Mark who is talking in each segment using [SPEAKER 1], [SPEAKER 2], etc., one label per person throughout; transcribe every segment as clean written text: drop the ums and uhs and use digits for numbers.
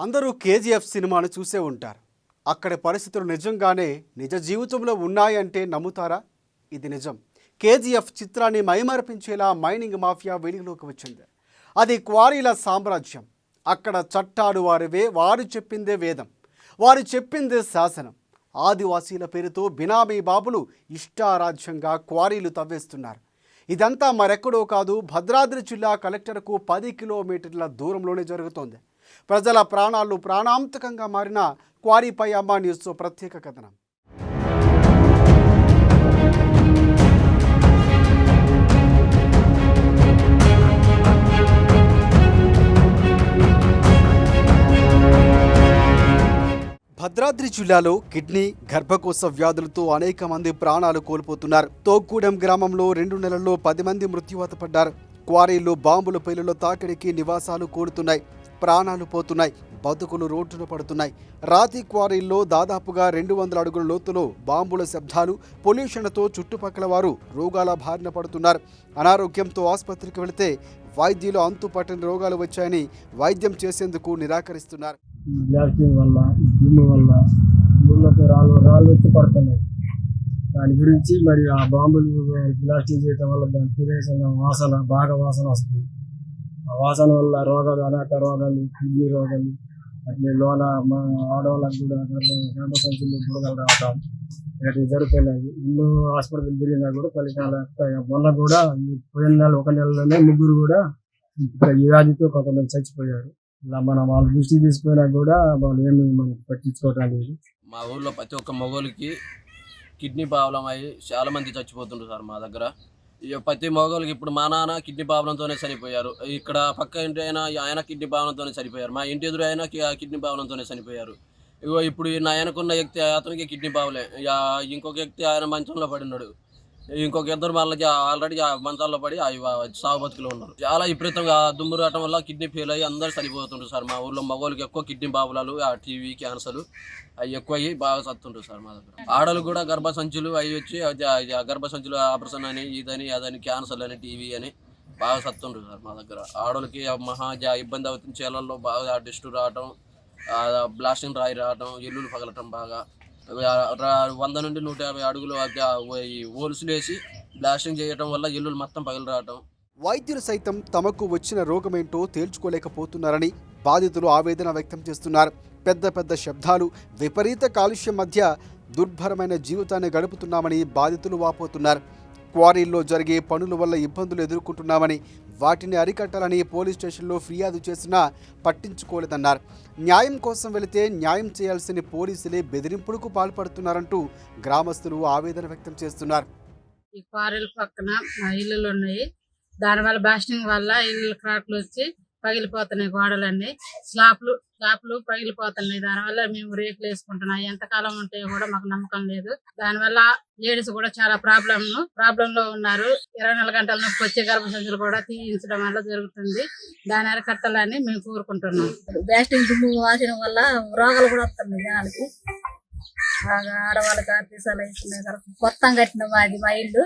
[SPEAKER 1] అందరూ కేజీఎఫ్ సినిమాను చూసే ఉంటారు. అక్కడి పరిస్థితులు నిజంగానే నిజ జీవితంలో ఉన్నాయంటే నమ్ముతారా? ఇది నిజం. కేజీఎఫ్ చిత్రాన్ని మైమరపించేలా మైనింగ్ మాఫియా వెలుగులోకి వచ్చింది. అది క్వారీల సామ్రాజ్యం. అక్కడ చట్టాలు వారివే, వారు చెప్పిందే వేదం, వారు చెప్పిందే శాసనం. ఆదివాసీల పేరుతో బినామీ బాబులు ఇష్టారాజ్యంగా క్వారీలు తవ్వేస్తున్నారు. ఇదంతా మరెక్కడో కాదు, భద్రాద్రి జిల్లా కలెక్టర్కు 10 కిలోమీటర్ల దూరంలోనే జరుగుతోంది. ప్రజల ప్రాణాలు ప్రాణాంతకంగా మారిన క్వారీపై అమ్మా న్యూస్ ప్రత్యేక కథనం. భద్రాద్రి జిల్లాలో కిడ్నీ, గర్భకోశ వ్యాధులతో అనేక మంది ప్రాణాలు కోల్పోతున్నారు. తోగ్గూడెం గ్రామంలో 2 నెలల్లో 10 మంది మృత్యువాత పడ్డారు. క్వారీల్లో బాంబుల పేలుల తాకిడికి నివాసాలు కూలుతున్నాయి, ప్రాణాలు పోతున్నాయి, బతుకులు రోడ్డున పడుతున్నాయి. రాతి క్వారీల్లో దాదాపుగా 200 అడుగుల లోతులో బాంబుల శబ్దాలు, పొల్యూషన్తో చుట్టుపక్కల వారు రోగాల బారిన పడుతున్నారు. అనారోగ్యంతో ఆసుపత్రికి వెళితే వైద్యులు అంతుపట్టని రోగాలు వచ్చాయని వైద్యం చేసేందుకు నిరాకరిస్తున్నారు.
[SPEAKER 2] బ్లాస్టింగ్ వల్ల, భూమి వల్ల ఊళ్ళకి రాళ్ళు వచ్చి పడుతున్నాయి. దాని గురించి మరి ఆ బాంబులు బ్లాస్టింగ్ చేయడం వల్ల దాని ప్రదేశంగా బాగా వాసన వస్తుంది. ఆ వాసన వల్ల రోగాలు, అనేక రోగాలు, కిడ్నీ రోగాలు, అట్లే లోన ఆడవాళ్ళకు కూడా గర్భసంచులు బుడగలు రావటం ఇలాంటివి జరుగుతున్నాయి. ఎన్నో హాస్పిటల్ తిరిగినా కూడా ఫలితాలు. మొన్న కూడా పోయిన నెల 1 నెలలోనే 3 కూడా ఈ వ్యాధితో కొంతమంది చచ్చిపోయారు. ఇలా మనం వాళ్ళ దృష్టి తీసుకున్నా కూడా వాళ్ళు ఏమి మనకి పట్టించుకోవటం లేదు.
[SPEAKER 3] మా ఊర్లో ప్రతి ఒక్క మగోళ్ళకి కిడ్నీ ప్రాబ్లం అయ్యి చాలా మంది చచ్చిపోతుండ్రు సార్. మా దగ్గర ప్రతి మగోళ్ళకి ఇప్పుడు మా నాన్న కిడ్నీ ప్రాబ్లంతోనే చనిపోయారు. ఇక్కడ పక్క ఇంటి ఆయన కిడ్నీ ప్రాబ్లంతోనే చనిపోయారు. మా ఇంటి ఎదురు అయినా కిడ్నీ ప్రాబ్లంతోనే చనిపోయారు. ఇగో ఇప్పుడు ఆయనకున్న వ్యక్తి అతనికి కిడ్నీ ప్రాబ్లం, ఇంకొక వ్యక్తి ఆయన మంచంలో పడినాడు. ఇంకొక 2 మళ్ళీ ఆల్రెడీ మంచాల్లో పడి సాగు బతుకులు ఉన్నారు. చాలా విపరీతంగా దుమ్ము రావటం వల్ల కిడ్నీ ఫెయిల్ అయ్యి అందరూ చనిపోతుంటారు సార్. మా ఊర్లో మగవాళ్ళకి ఎక్కువ కిడ్నీ ప్రాబ్లాలు, టీవీ క్యాన్సర్ అవి ఎక్కువ అయ్యి బాగా చస్తుంటారు సార్. మా దగ్గర ఆడలు కూడా గర్భసంచులు అవి వచ్చి గర్భసంచులు ఆపరేషన్ అని, ఇదని అదని, క్యాన్సర్ అని, టీవీ అని బాగా చస్తుంటారు సార్. మా దగ్గర ఆడలకి మహా ఇబ్బంది అవుతుంది. చేలల్లో బాగా డస్ట్ రావటం, బ్లాస్టింగ్ రాయి రావటం, ఎల్లులు పగలటం, బాగా 100 నుండి 150 అడుగులు ఓల్సులు వేసి బ్లాస్టింగ్ చేయడం వల్ల ఇల్లులు మొత్తం పగలు రావటం.
[SPEAKER 1] వైద్యులు సైతం తమకు వచ్చిన రోగమేంటో తేల్చుకోలేకపోతున్నారని బాధితులు ఆవేదన వ్యక్తం చేస్తున్నారు. పెద్ద పెద్ద శబ్దాలు, విపరీత కాలుష్యం మధ్య దుర్భరమైన జీవితాన్ని గడుపుతున్నామని బాధితులు వాపోతున్నారు. క్వారీల్లో జరిగే పనుల వల్ల ఇబ్బందులు ఎదుర్కొంటున్నామని, వాటిని అరికట్టాలని పోలీస్ స్టేషన్లో ఫిర్యాదు చేసినా పట్టించుకోలేదన్నారు. న్యాయం కోసం వెళితే న్యాయం చేయాల్సిన పోలీసులే బెదిరింపులకు పాల్పడుతున్నారంటూ గ్రామస్తులు ఆవేదన వ్యక్తం చేస్తున్నారు.
[SPEAKER 4] ఈ క్వారీల పక్కన మా ఇల్లులు ఉన్నాయి. దానివల్ల బ్లాస్టింగ్ వల్ల ఇల్లు క్రాక్లు వచ్చి పగిలిపోతున్నాయి. గోడలన్నీ స్లాప్లు పగిలిపోతున్నాయి. దానివల్ల మేము రేకులు వేసుకుంటున్నాం. ఎంతకాలం ఉంటాయో కూడా మాకు నమ్మకం లేదు. దానివల్ల లేడీస్ కూడా చాలా ప్రాబ్లం లో ఉన్నారు. 24 గంటల నొప్పి వచ్చే గర్భసంచులు కూడా తీయించడం వల్ల జరుగుతుంది. దాని అరికట్టాలని మేము కోరుకుంటున్నాం.
[SPEAKER 5] బ్లాస్టింగ్ దుమ్ము వాసన వల్ల రోగాలు కూడా వస్తున్నాయి జనాలకి. బాగా ఆడవాళ్ళకి ఆర్టీసాలు అవుతున్నాయి. మొత్తం కట్టిన మా ఇల్లు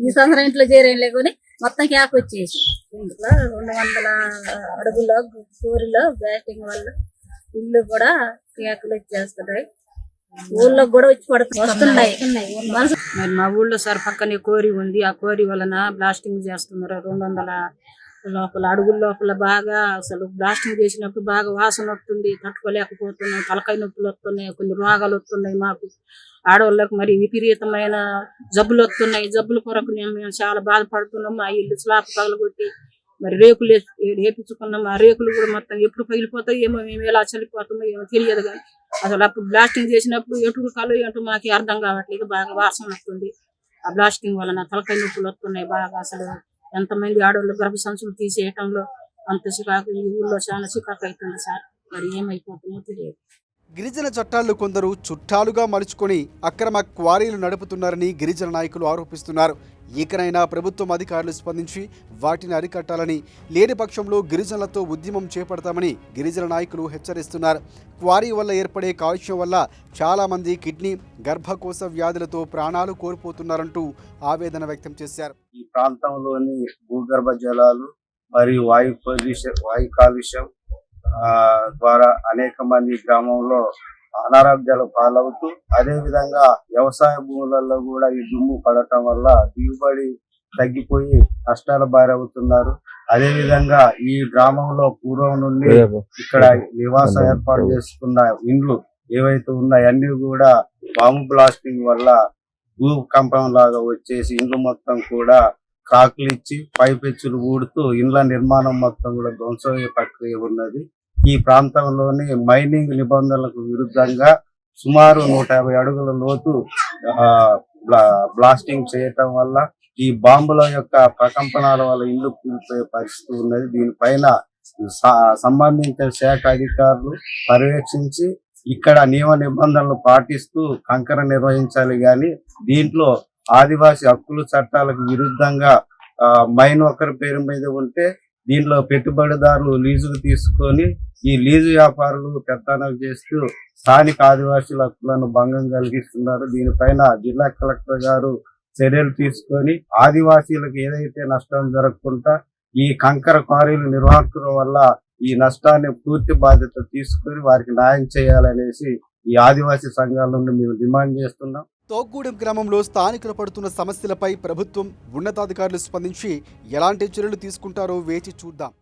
[SPEAKER 5] ఈ సంవత్సరం ఇంట్లో చేరేం లేకొని మొత్తం క్యాక్ వచ్చేసి ఇంట్లో 200 అడుగుల కోరిలో బ్లాస్టింగ్ వల్ల ఇల్లు కూడా క్యాకులు వచ్చేస్తున్నాయి. ఊళ్ళో కూడా వచ్చి వస్తున్నాయి.
[SPEAKER 6] మరి మా ఊళ్ళో సార్ పక్కనే కోరి ఉంది. ఆ కోరి వలన బ్లాస్టింగ్ చేస్తున్నారు. 200 అడుగుల లోపల బాగా అసలు బ్లాస్టింగ్ చేసినప్పుడు బాగా వాసన వస్తుంది. తట్టుకోలేకపోతున్నాయి. తలకాయ నొప్పులు వస్తున్నాయి. కొన్ని రోగాలు వస్తున్నాయి. మాకు ఆడవాళ్ళకు మరి విపరీతమైన జబ్బులు వస్తున్నాయి. జబ్బుల కొరకు మేము చాలా బాధపడుతున్నాం. మా ఇల్లు స్లాబ్ పగలగొట్టి మరి రేకులు వేపించుకున్నాం. ఆ రేకులు కూడా మొత్తం ఎప్పుడు పగిలిపోతాయి ఏమో, మేము ఎలా చనిపోతామో ఏమో తెలియదు. కానీ అసలు అప్పుడు బ్లాస్టింగ్ చేసినప్పుడు ఎటు కాలు ఏంటో మాకు అర్థం కావట్లేదు. బాగా వాసన వస్తుంది. ఆ బ్లాస్టింగ్ వలన తలకాయ నొప్పులు వస్తున్నాయి బాగా. అసలు ఎంతమంది ఆడవాళ్ళు గర్భసంచులు తీసేయటంలో అంత చికాకు, ఈ ఊళ్ళో చాలా చికాకు అవుతుంది సార్. మరి ఏమైపోతుందో తెలియదు.
[SPEAKER 1] గిరిజన చట్టాలను కొందరు చుట్టాలుగా మలుచుకొని అక్రమ క్వారీలు నడుపుతున్నారని గిరిజన నాయకులు ఆరోపిస్తున్నారు. ఇకనైనా ప్రభుత్వం అధికారులు స్పందించి వాటిని అరికట్టాలని, లేని పక్షంలో గిరిజనులతో ఉద్యమం చేపడతామని గిరిజన నాయకులు హెచ్చరిస్తున్నారు. క్వారీ వల్ల ఏర్పడే కాలుష్యం వల్ల చాలామంది కిడ్నీ, గర్భకోశ వ్యాధులతో ప్రాణాలు కోల్పోతున్నారంటూ ఆవేదన వ్యక్తం చేశారు.
[SPEAKER 7] ఈ ప్రాంతంలోని భూగర్భ జలాలు మరియు వాయు కాలుష్యం ద్వారా అనేక మంది గ్రామంలో అనారోగ్యాలు పాలవుతూ, అదే విధంగా వ్యవసాయ భూములలో కూడా ఈ దుమ్ము పడటం వల్ల దిగుబడి తగ్గిపోయి నష్టాల బారవుతున్నారు. అదే విధంగా ఈ గ్రామంలో పూర్వం నుండి ఇక్కడ నివాసం ఏర్పాటు చేసుకున్న ఇండ్లు ఏవైతే ఉన్నాయో అన్ని కూడా బాంబు బ్లాస్టింగ్ వల్ల భూకంపం లాగా వచ్చేసి ఇండ్లు మొత్తం కూడా క్రాకులు ఇచ్చి పైపెచ్చులు ఊడుతూ ఇండ్ల నిర్మాణం మొత్తం కూడా ధ్వంసమయ్యే ప్రక్రియ ఉన్నది. ఈ ప్రాంతంలోని మైనింగ్ నిబంధనలకు విరుద్ధంగా సుమారు 150 అడుగుల లోతు బ్లాస్టింగ్ చేయటం వల్ల ఈ బాంబుల యొక్క ప్రకంపనాల వల్ల ఇల్లు కూలిపోయే పరిస్థితి ఉన్నది. దీనిపైన సంబంధించిన శాఖ అధికారులు పర్యవేక్షించి ఇక్కడ నియమ నిబంధనలు పాటిస్తూ కంకర నిర్వహించాలి. గాని దీంట్లో ఆదివాసీ హక్కుల చట్టాలకు విరుద్ధంగా మైన్ ఒకరి పేరు మీద ఉంటే దీంట్లో పెట్టుబడిదారులు లీజుకు తీసుకొని ఈ లీజు వ్యాపారులు పెత్తనాలు చేస్తూ స్థానిక ఆదివాసీల హక్కులను భంగం కలిగిస్తున్నారు. దీనిపైన జిల్లా కలెక్టర్ గారు చర్యలు తీసుకొని ఆదివాసీలకు ఏదైతే నష్టం జరగకుండా ఈ కంకర క్వారీల నిర్వాహకుల వల్ల ఈ నష్టాన్ని పూర్తి బాధ్యత తీసుకొని వారికి న్యాయం చేయాలనేసి ఈ ఆదివాసీ సంఘాల నుండి మేము డిమాండ్ చేస్తున్నాం.
[SPEAKER 1] తోగ్గూడెం గ్రామంలో స్థానికులు పడుతున్న సమస్యలపై ప్రభుత్వం ఉన్నతాధికారులు స్పందించి ఎలాంటి చర్యలు తీసుకుంటారో వేచి చూద్దాం.